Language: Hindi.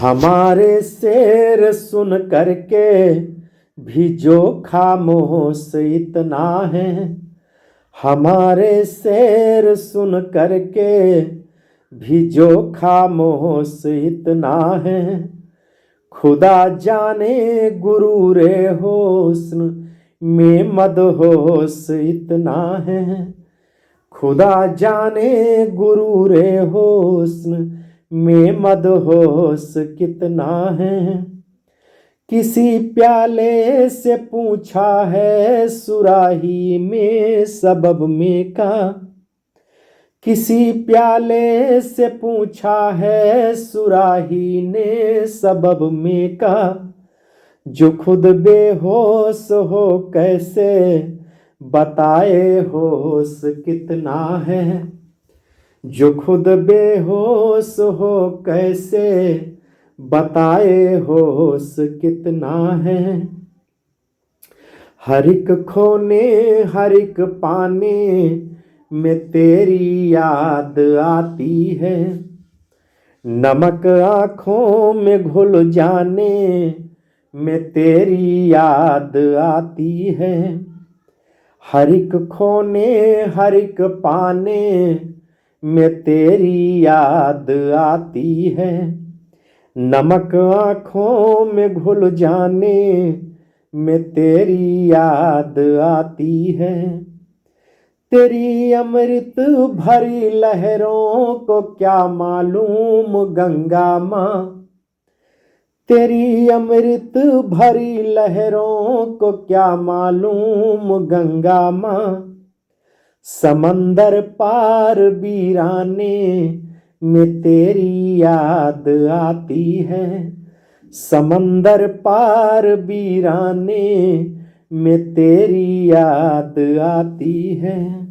हमारे शेर सुन करके भी जो खामोश इतना है। हमारे शेर सुन करके भी जो खामोश इतना है। खुदा जाने गुरूरे हुस्न में मदहोश इतना है। खुदा जाने गुरूरे हुस्न में मदहोश कितना है। किसी प्याले से पूछा है सुराही में सबब में का। किसी प्याले से पूछा है सुराही ने सबब में का। जो खुद बेहोश हो कैसे बताए होश कितना है। जो खुद बेहोश हो कैसे बताए होश कितना है। हर एक खोने हर एक पाने में तेरी याद आती है। नमक आँखों में घुल जाने में तेरी याद आती है। हर एक खोने हर एक पाने में तेरी याद आती है। नमक आँखों में घुल जाने में तेरी याद आती है। तेरी अमृत भरी लहरों को क्या मालूम गंगा माँ। तेरी अमृत भरी लहरों को क्या मालूम गंगा माँ। समंदर पार वीराने में तेरी याद आती है। समंदर पार वीराने में तेरी याद आती है।